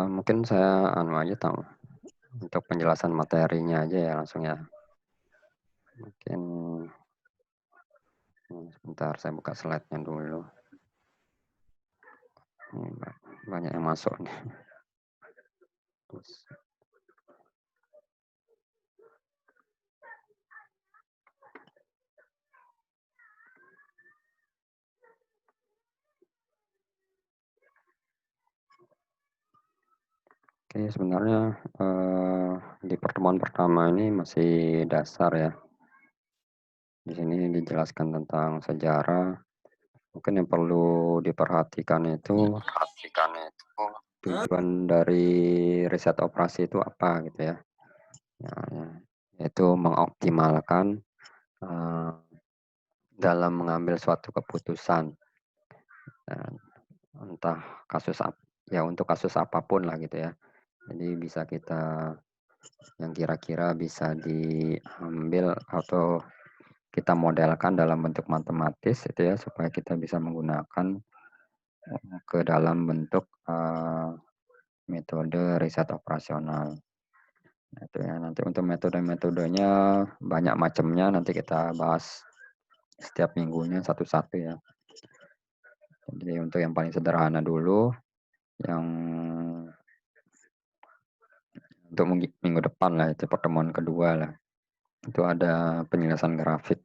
Mungkin saya anu aja tahu, untuk penjelasan materinya aja ya langsung ya. Mungkin sebentar saya buka slide-nya dulu. Ini banyak yang masuk nih. Oke, sebenarnya di pertemuan pertama ini masih dasar ya. Di sini dijelaskan tentang sejarah. Mungkin yang perlu diperhatikan itu tujuan dari riset operasi itu apa gitu ya. Ya, yaitu mengoptimalkan dalam mengambil suatu keputusan. Dan entah ya untuk kasus apapun lah gitu ya. Jadi bisa kita yang kira-kira bisa diambil atau kita modelkan dalam bentuk matematis itu ya supaya kita bisa menggunakan ke dalam bentuk metode riset operasional. Nah, itu ya nanti untuk metode-metodenya banyak macamnya nanti kita bahas setiap minggunya satu-satu ya. Jadi untuk yang paling sederhana dulu yang untuk minggu depan lah itu pertemuan kedua lah. Itu ada penjelasan grafik.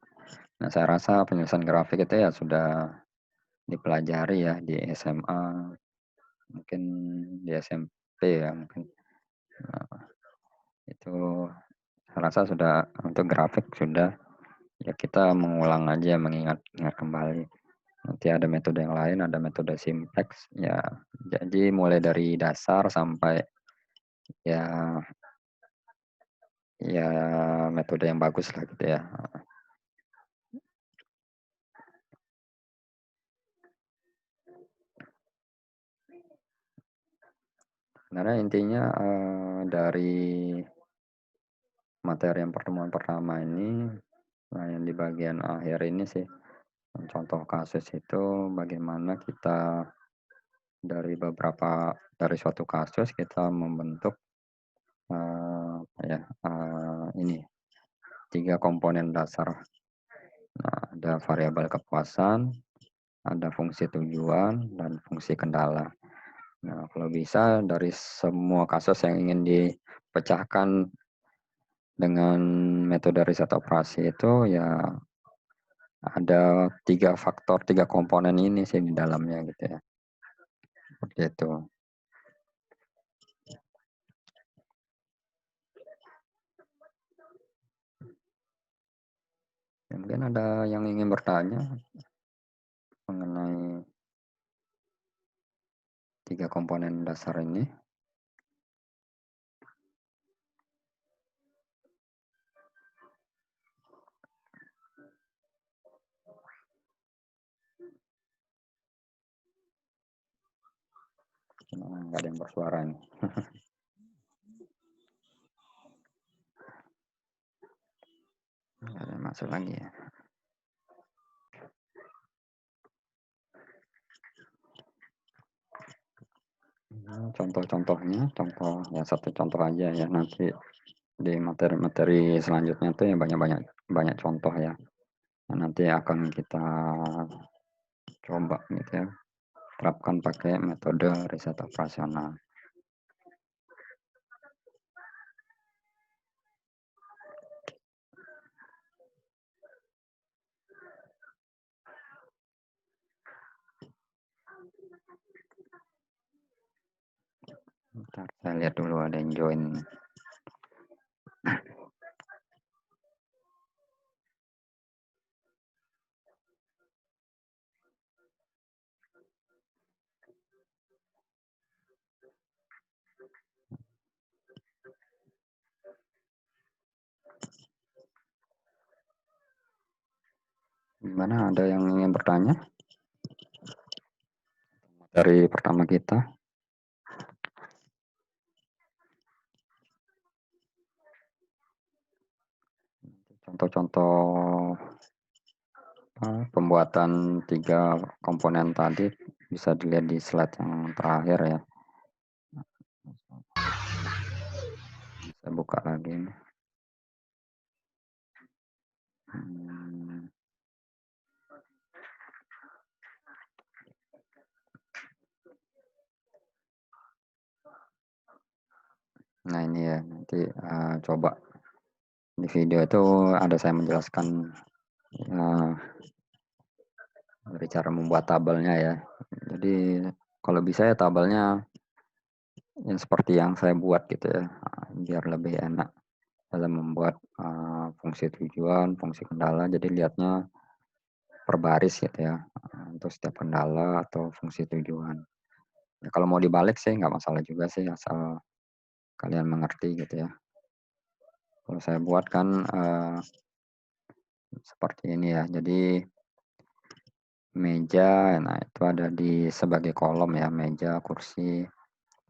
Nah, saya rasa penjelasan grafik itu ya sudah dipelajari ya di SMA, mungkin di SMP ya mungkin. Nah, itu saya rasa sudah untuk grafik sudah ya kita mengulang aja mengingat kembali. Nanti ada metode yang lain, ada metode simplex ya. Jadi mulai dari dasar sampai ya ya metode yang bagus lah gitu ya. Sebenarnya intinya dari materi yang pertemuan pertama ini, nah yang di bagian akhir ini sih, contoh kasus itu bagaimana kita dari suatu kasus kita membentuk ini 3 komponen dasar. Nah, ada variabel kepuasan, ada fungsi tujuan, dan fungsi kendala. Nah, kalau bisa dari semua kasus yang ingin dipecahkan dengan metode riset operasi itu ya ada 3 faktor, 3 komponen ini sih di dalamnya gitu ya. Seperti itu. Ya, mungkin ada yang ingin bertanya mengenai 3 komponen dasar ini. Nggak ada yang bersuara nih. Nggak ada yang masuk lagi ya. Contoh-contohnya, contoh ya satu contoh aja ya nanti di materi-materi selanjutnya tuh ya banyak contoh ya. Nah, nanti akan kita coba gitu ya, terapkan pakai metode riset operasional. Bentar, saya lihat dulu ada yang join. Gimana, ada yang ingin bertanya? Dari pertama kita. Contoh-contoh pembuatan 3 komponen tadi bisa dilihat di slide yang terakhir ya. Saya buka lagi. Hmm. Nah ini ya, nanti coba di video itu ada saya menjelaskan dari cara membuat tabelnya ya. Jadi kalau bisa ya tabelnya yang seperti yang saya buat gitu ya, biar lebih enak dalam membuat fungsi tujuan, fungsi kendala. Jadi lihatnya per baris gitu ya, untuk setiap kendala atau fungsi tujuan. Ya, kalau mau dibalik sih nggak masalah juga sih, asal kalian mengerti gitu ya. Kalau saya buat kan seperti ini ya. Jadi meja, nah itu ada di sebagai kolom ya, meja, kursi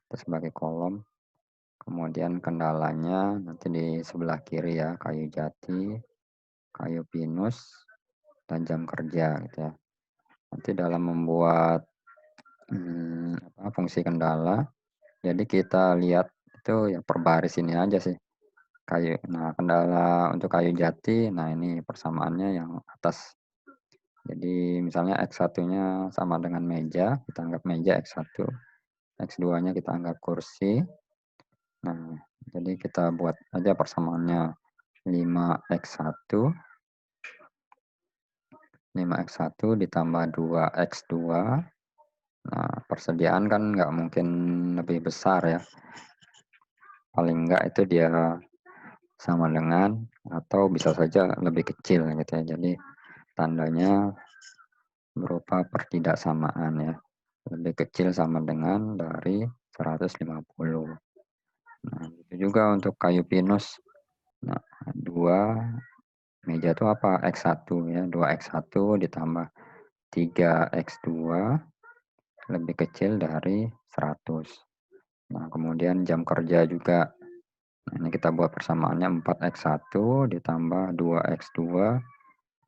itu sebagai kolom. Kemudian kendalanya nanti di sebelah kiri ya, kayu jati, kayu pinus, dan jam kerja gitu ya. Nanti dalam membuat fungsi kendala, jadi kita lihat itu ya per baris ini aja sih. Kayu. Nah, kendala untuk kayu jati, nah ini persamaannya yang atas. Jadi misalnya X1-nya sama dengan meja, kita anggap meja X1. X2-nya kita anggap kursi. Nah, jadi kita buat aja persamaannya 5X1. 5X1 ditambah 2X2. Nah, persediaan kan nggak mungkin lebih besar ya. Paling enggak itu dia sama dengan atau bisa saja lebih kecil gitu ya. Jadi tandanya berupa pertidaksamaan ya. Lebih kecil sama dengan dari 150. Nah, itu juga untuk kayu pinus. Nah, 2 meja itu apa? X1 ya. 2X1 ditambah 3X2 lebih kecil dari 100. Nah, kemudian jam kerja juga. Nah, ini kita buat persamaannya 4X1 ditambah 2X2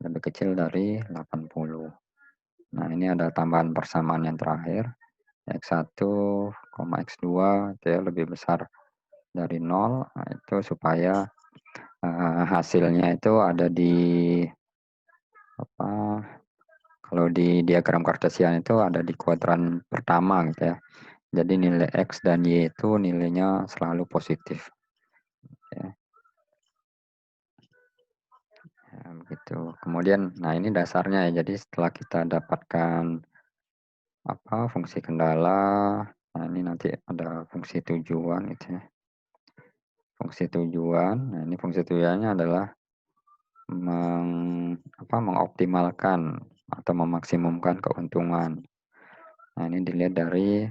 lebih kecil dari 80. Nah, ini ada tambahan persamaan yang terakhir. X1, X2 itu ya lebih besar dari 0. Nah, itu supaya hasilnya itu ada di apa, kalau di diagram Cartesian itu ada di kuadran pertama gitu ya. Jadi nilai X dan Y itu nilainya selalu positif. Ya. Ya, begitu. Kemudian, nah ini dasarnya ya. Jadi setelah kita dapatkan fungsi kendala, nah ini nanti ada fungsi tujuan gitu ya. Fungsi tujuan, nah ini fungsi tujuannya adalah mengoptimalkan atau memaksimumkan keuntungan. Nah ini dilihat dari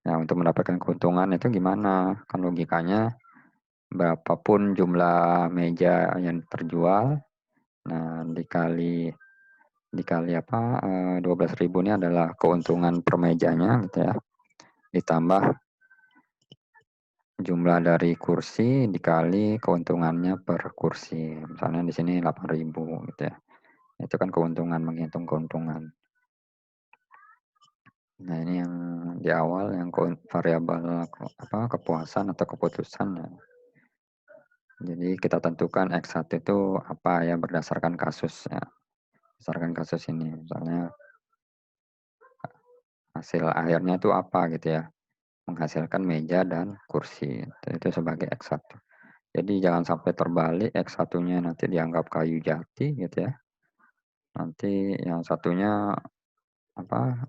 ya untuk mendapatkan keuntungan itu gimana? Kan logikanya berapapun jumlah meja yang terjual, nah dikali 12.000 ini adalah keuntungan per mejanya gitu ya. Ditambah jumlah dari kursi dikali keuntungannya per kursi. Misalnya di sini 8.000 gitu ya. Itu kan keuntungan, menghitung keuntungan. Nah, ini yang di awal yang variabel kepuasan atau keputusan ya. Jadi kita tentukan X1 itu apa ya berdasarkan kasus ya. Berdasarkan kasus ini misalnya hasil akhirnya itu apa gitu ya. Menghasilkan meja dan kursi. Itu sebagai X1. Jadi jangan sampai terbalik X1-nya nanti dianggap kayu jati gitu ya. Nanti yang satunya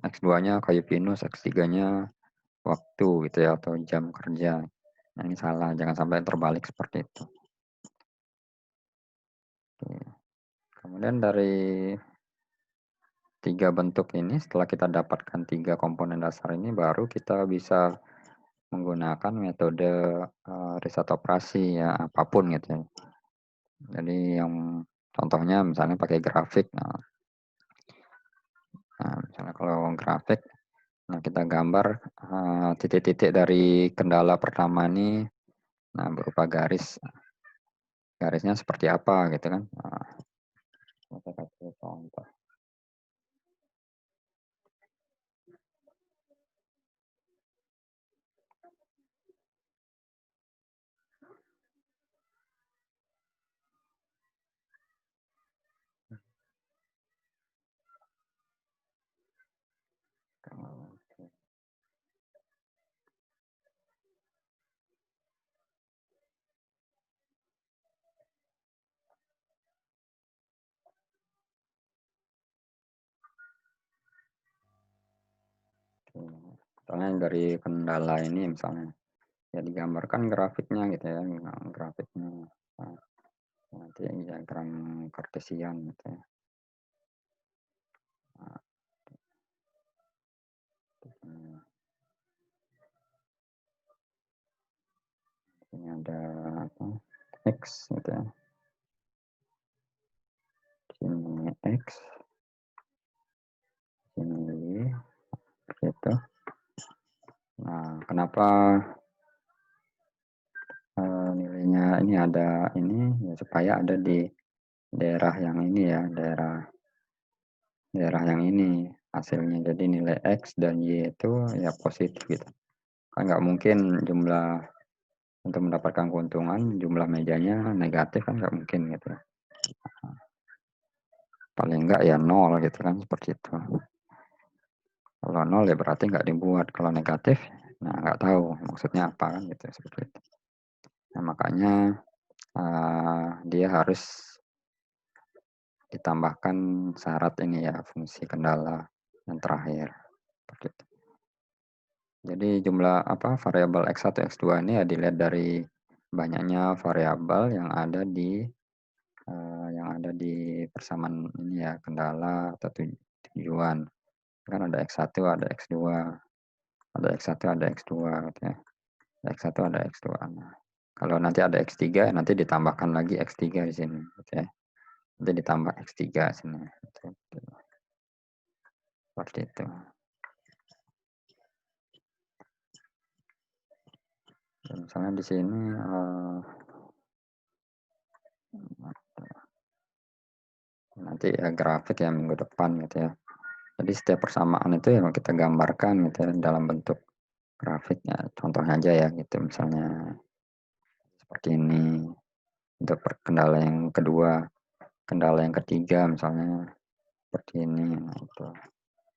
X2-nya kayu pinus, X3-nya waktu gitu ya atau jam kerja. Nah, ini salah, jangan sampai terbalik seperti itu. Oke. Kemudian dari 3 bentuk ini, setelah kita dapatkan 3 komponen dasar ini, baru kita bisa menggunakan metode riset operasi ya apapun gitu ya. Jadi yang contohnya misalnya pakai grafik. Nah, misalnya kalau grafik, nah kita gambar titik-titik dari kendala pertama ini, nah berupa garis. Garisnya seperti apa gitu kan. Nah, kita kasih contoh. Soalnya dari kendala ini misalnya, ya digambarkan grafiknya gitu ya, grafiknya. Nah, nanti diagram kartesian gitu ya. Nah, ini ada apa? X gitu ya. Sini X, sini Y, gitu. Nah, kenapa nilainya ini ada ini ya, supaya ada di daerah yang ini ya, daerah yang ini hasilnya. Jadi nilai X dan Y itu ya positif gitu. Kan nggak mungkin jumlah untuk mendapatkan keuntungan jumlah mejanya negatif, kan nggak mungkin gitu. Paling nggak ya nol gitu kan, seperti itu. Kalau nol ya berarti nggak dibuat. Kalau negatif, nah nggak tahu maksudnya apa kan gitu, seperti itu. Nah, makanya dia harus ditambahkan syarat ini ya, fungsi kendala yang terakhir. Seperti itu. Jadi jumlah apa variabel X1, X2 ini ya dilihat dari banyaknya variabel yang ada di persamaan ini ya, kendala atau tujuan. Kan ada X1, ada X2, ada X1, ada X2 gitu ya. X1 ada X2. Nah, kalau nanti ada X3 nanti ditambahkan lagi X3 di sini gitu ya. Nanti ditambah X3 sini. Gitu. Seperti itu. Dan misalnya di sini nanti ya grafik ya minggu depan gitu ya. Jadi setiap persamaan itu yang kita gambarkan gitu ya dalam bentuk grafiknya. Contohnya aja ya gitu, misalnya seperti ini untuk kendala yang kedua, kendala yang ketiga misalnya seperti ini. Nah, itu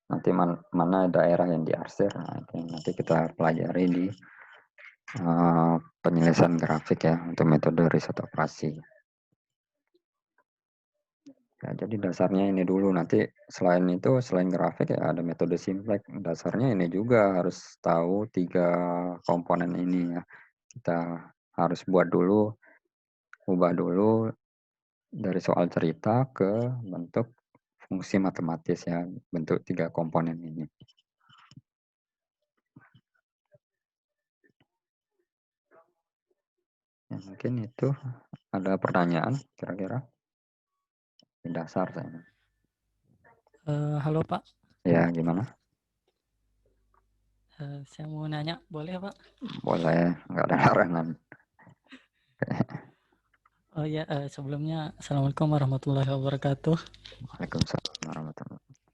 nanti mana daerah yang diarsir, nah, itu nanti kita pelajari di penyelesaian grafik ya untuk metode riset operasi. Ya, jadi dasarnya ini dulu, nanti selain itu, selain grafik ya ada metode simplex. Dasarnya ini juga harus tahu 3 komponen ini ya. Kita harus buat dulu, ubah dulu dari soal cerita ke bentuk fungsi matematis ya, bentuk 3 komponen ini. Ya, mungkin itu ada pertanyaan kira-kira di dasar saya. Halo Pak, Ya, gimana? saya mau nanya, boleh Pak? Boleh, nggak ada larangan. Oh ya, sebelumnya Assalamualaikum warahmatullahi wabarakatuh. Waalaikumsalam warahmatullahi wabarakatuh.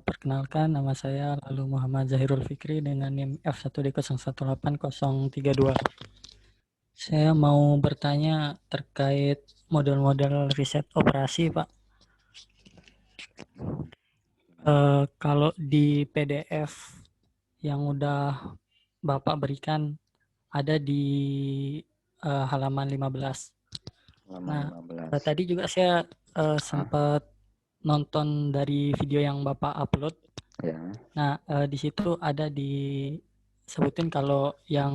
Perkenalkan, nama saya Lalu Muhammad Zahirul Fikri dengan NIM F1D018032. Saya mau bertanya terkait model-model riset operasi, Pak. Kalau di PDF yang udah Bapak berikan ada di halaman 15. Halaman Nah, 15. tadi juga saya Ah, sempat nonton dari video yang Bapak upload. ya, Nah, di situ ada disebutin kalau yang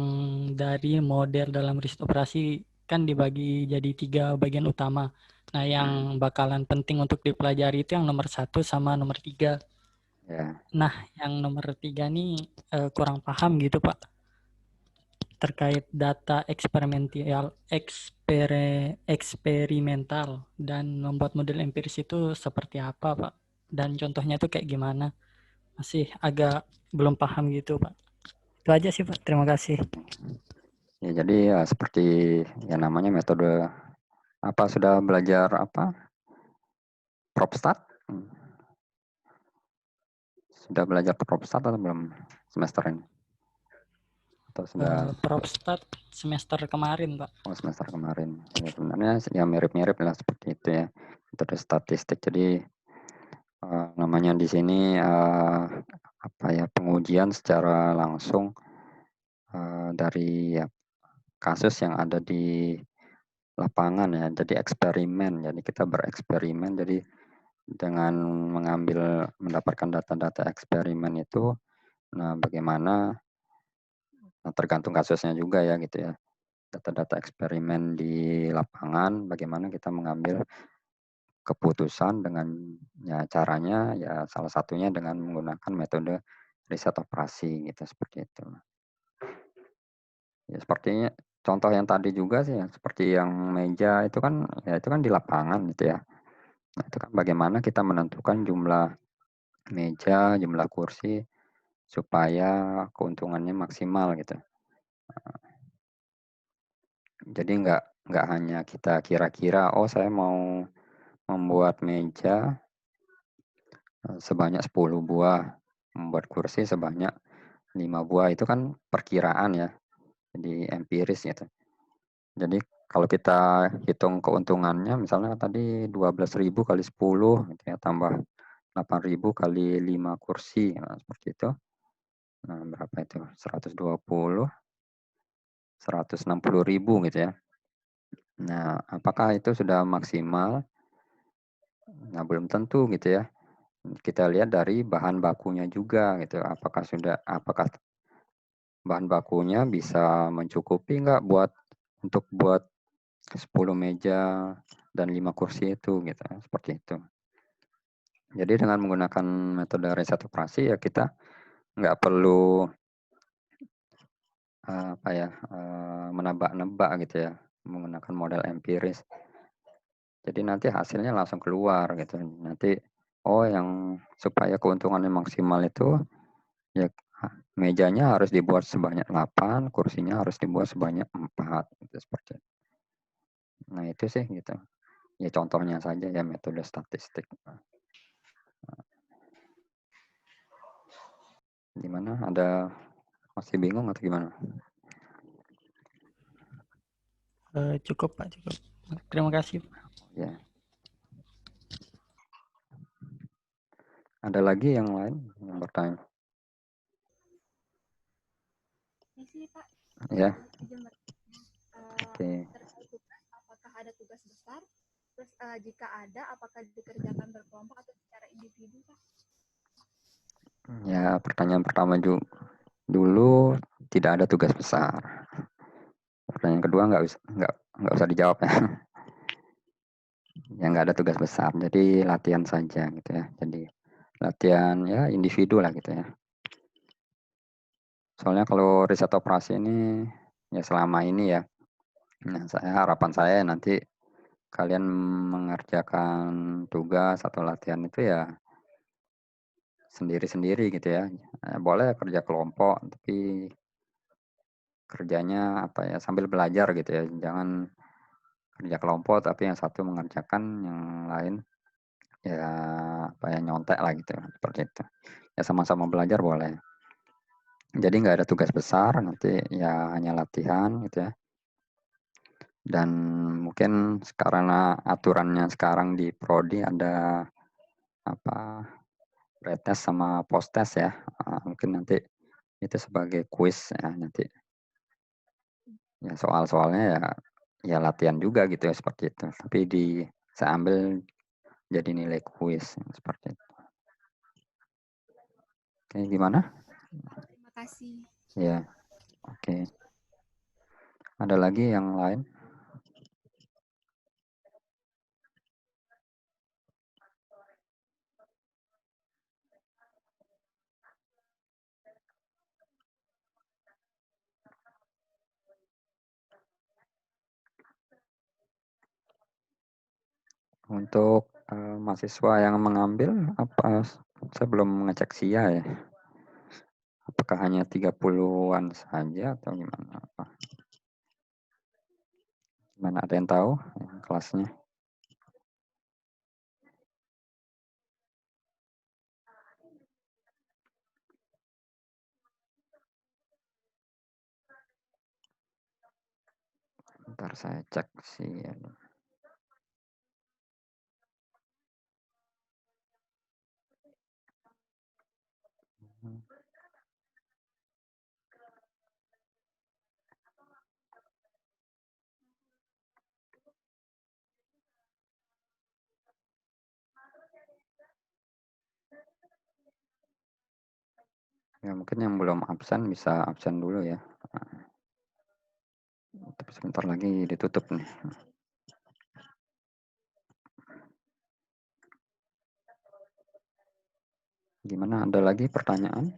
dari model dalam riset operasi kan dibagi jadi 3 bagian utama. Nah, yang bakalan penting untuk dipelajari itu yang nomor 1 sama nomor 3. ya. Nah, yang nomor 3 nih kurang paham gitu, Pak, terkait data eksperimental dan membuat model empiris itu seperti apa, Pak? Dan contohnya itu kayak gimana? Masih agak belum paham gitu, Pak. Itu aja sih, Pak. Terima kasih. Ya, jadi ya seperti yang namanya metode apa, sudah belajar apa? Propstat? Sudah belajar propstat atau belum semester ini? Atau sudah Propstat semester kemarin, Pak. semester kemarin? Ya, sebenarnya ya mirip-mirip lah seperti itu ya. Metode statistik. Jadi namanya di sini apa ya, pengujian secara langsung dari ya, kasus yang ada di lapangan ya. Jadi eksperimen. Jadi kita bereksperimen. Jadi dengan mendapatkan data-data eksperimen itu, Nah, bagaimana tergantung kasusnya juga ya gitu ya. Data-data eksperimen di lapangan, bagaimana kita mengambil keputusan dengan ya caranya ya salah satunya dengan menggunakan metode riset operasi gitu seperti itu. Ya sepertinya contoh yang tadi juga sih ya, seperti yang meja itu kan ya itu kan di lapangan gitu ya. Nah, itu kan bagaimana kita menentukan jumlah meja, jumlah kursi supaya keuntungannya maksimal gitu. Jadi nggak hanya kita kira-kira, oh saya mau membuat meja sebanyak 10 buah, membuat kursi sebanyak 5 buah, itu kan perkiraan ya, jadi empiris gitu. Jadi kalau kita hitung keuntungannya, misalnya tadi 12.000 kali 10, gitu ya, tambah 8.000 kali 5 kursi, nah, seperti itu. Nah, berapa itu? 120, 160.000 gitu ya. Nah, apakah itu sudah maksimal? Nah, belum tentu gitu ya. Kita lihat dari bahan bakunya juga gitu. Apakah bahan bakunya bisa mencukupi nggak buat 10 meja dan 5 kursi itu gitu, seperti itu. Jadi dengan menggunakan metode riset operasi ya kita nggak perlu menebak-nebak gitu ya, menggunakan model empiris. Jadi nanti hasilnya langsung keluar gitu. Nanti yang supaya keuntungannya maksimal itu ya mejanya harus dibuat sebanyak 8, kursinya harus dibuat sebanyak 4 gitu seperti itu. Nah, itu sih gitu. Ya contohnya saja ya metode statistik. Gimana? Masih bingung atau gimana? Cukup Pak, cukup. Terima kasih. Ya. Ada lagi yang lain yang bertanya? Ini Pak, Ya. izin Oke. terkait tugas, apakah ada tugas besar? Terus jika ada, apakah dikerjakan berkelompok atau secara individu, Pak? Ya, pertanyaan pertama dulu tidak ada tugas besar. Pertanyaan kedua nggak usah dijawab ya. Ya nggak ada tugas besar. Jadi latihan saja gitu ya. Jadi latihan ya individu lah gitu ya. Soalnya kalau riset operasi ini ya selama ini ya. Nah, harapan saya nanti kalian mengerjakan tugas atau latihan itu ya sendiri-sendiri gitu ya. Boleh kerja kelompok, tapi kerjanya sambil belajar gitu ya. Jangan kerja kelompok tapi yang satu mengerjakan, yang lain ya nyontek lah gitu seperti itu. Ya sama-sama belajar boleh. Jadi nggak ada tugas besar, nanti ya hanya latihan gitu ya. Dan mungkin karena aturannya sekarang di prodi ada pretest sama posttest ya. Mungkin nanti itu sebagai kuis ya nanti. Ya soal-soalnya ya latihan juga gitu ya seperti itu. Tapi saya ambil jadi nilai kuis seperti itu. Oke, gimana? Terima kasih. Ya, oke. Ada lagi yang lain? Untuk mahasiswa yang mengambil saya belum mengecek SIA ya. Apakah hanya 30-an saja atau gimana? Gimana, ada yang tahu kelasnya? Ntar saya cek SIA. Ya mungkin yang belum absen bisa absen dulu ya. Tapi sebentar lagi ditutup nih. Gimana, ada lagi pertanyaan?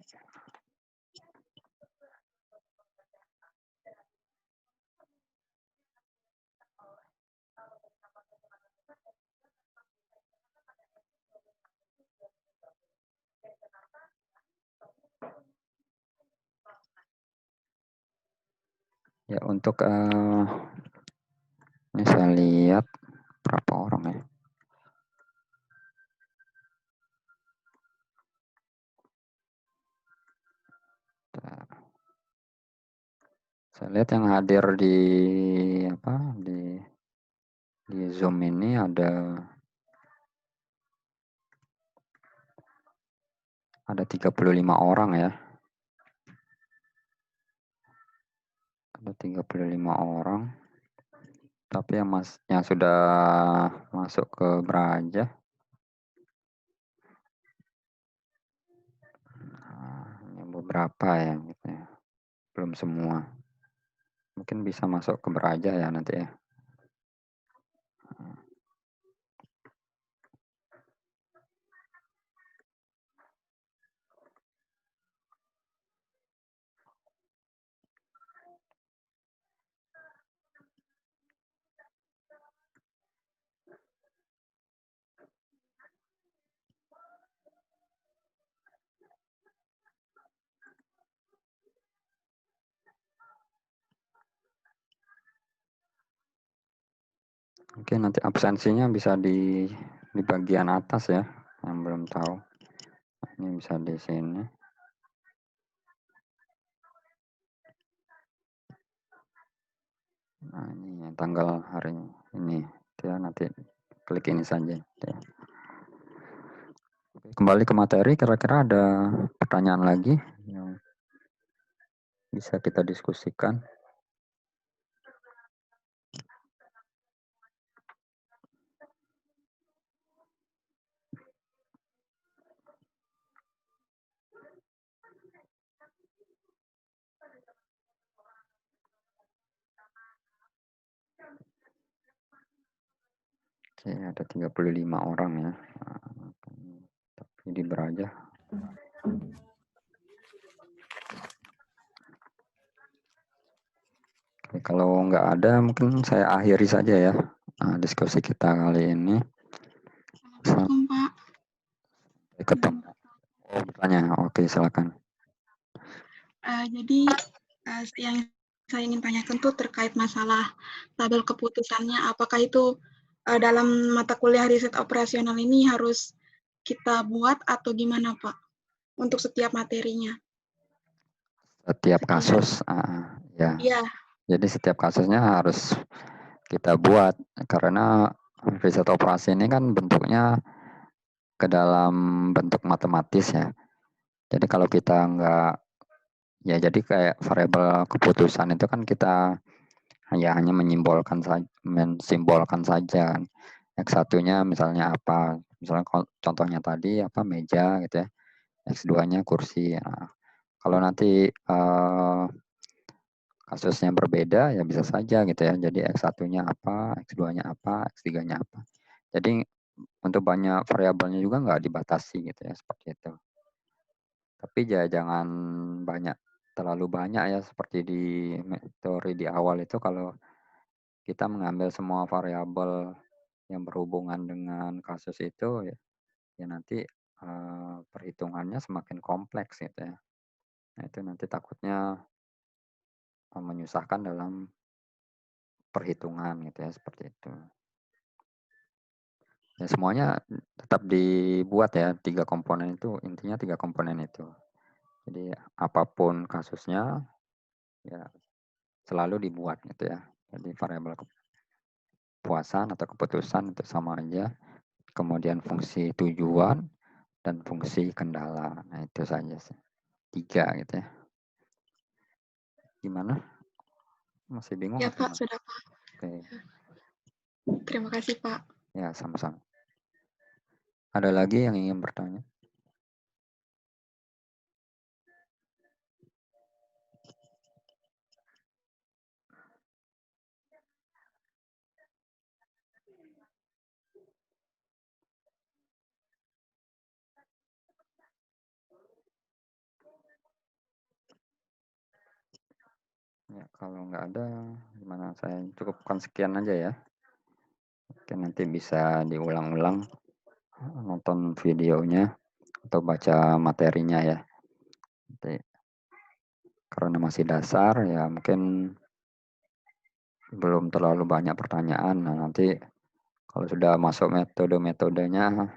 Ya untuk ini saya lihat berapa orang ya. Saya lihat yang hadir di apa di Zoom ini ada 35 orang ya. Ada 35 orang. Tapi yang sudah masuk ke Beraja ini beberapa ya gitu ya. Belum semua. Mungkin bisa masuk ke Beraja ya nanti ya. Oke, nanti absensinya bisa di bagian atas ya, yang belum tahu. Ini bisa di sini. Nah, ini tanggal hari ini. Ya, nanti klik ini saja. Ya. Kembali ke materi, kira-kira ada pertanyaan lagi yang bisa kita diskusikan? Oke, ada 35 orang ya. Tapi di Beraja. Oke, kalau nggak ada, mungkin saya akhiri saja ya diskusi kita kali ini. Assalamualaikum, Pak. Ketemu. Oh, bertanya. Oke, silakan. Jadi yang saya ingin tanyakan tuh terkait masalah tabel keputusannya. Apakah itu dalam mata kuliah riset operasional ini harus kita buat atau gimana, Pak? Untuk setiap materinya. Setiap kasus, ya. Iya. Jadi setiap kasusnya harus kita buat karena riset operasi ini kan bentuknya ke dalam bentuk matematis ya. Jadi kalau kita nggak, ya jadi kayak variabel keputusan itu kan kita hanya mensimbolkan saja kan. X1-nya misalnya apa, misalnya contohnya tadi apa meja gitu ya, X2-nya kursi. Nah, kalau nanti kasusnya berbeda ya bisa saja gitu ya. Jadi X1-nya apa, X2-nya apa, X3-nya apa. Jadi untuk banyak variabelnya juga nggak dibatasi gitu ya, seperti itu. Tapi ya jangan terlalu banyak ya, seperti di teori di awal itu kalau kita mengambil semua variabel yang berhubungan dengan kasus itu ya nanti perhitungannya semakin kompleks gitu ya. Nah itu nanti takutnya menyusahkan dalam perhitungan gitu ya, seperti itu. Ya semuanya tetap dibuat ya, 3 komponen itu, intinya 3 komponen itu. Jadi apapun kasusnya ya selalu dibuat gitu ya. Jadi variabel kepuasan atau keputusan itu sama aja. Kemudian fungsi tujuan dan fungsi kendala. Nah itu saja sih. 3 gitu ya. Gimana? Masih bingung Ya, atau Pak, gimana? sudah, Pak. Oke. Terima kasih, Pak. Ya, sama-sama. Ada lagi yang ingin bertanya? Ya, kalau nggak ada, gimana, saya cukupkan sekian aja ya. Oke, nanti bisa diulang-ulang nonton videonya atau baca materinya ya. Nanti, karena masih dasar ya mungkin belum terlalu banyak pertanyaan. Nah, nanti kalau sudah masuk metode-metodenya,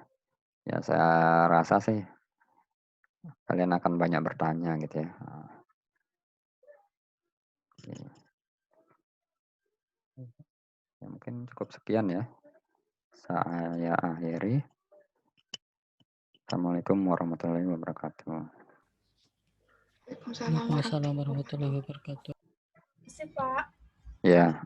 ya saya rasa sih kalian akan banyak bertanya gitu ya. Oke. Ya, mungkin cukup sekian ya. Saya akhiri. Assalamualaikum warahmatullahi wabarakatuh. Waalaikumsalam Waalaikumsalam warahmatullahi wabarakatuh. Isi Pak. Ya.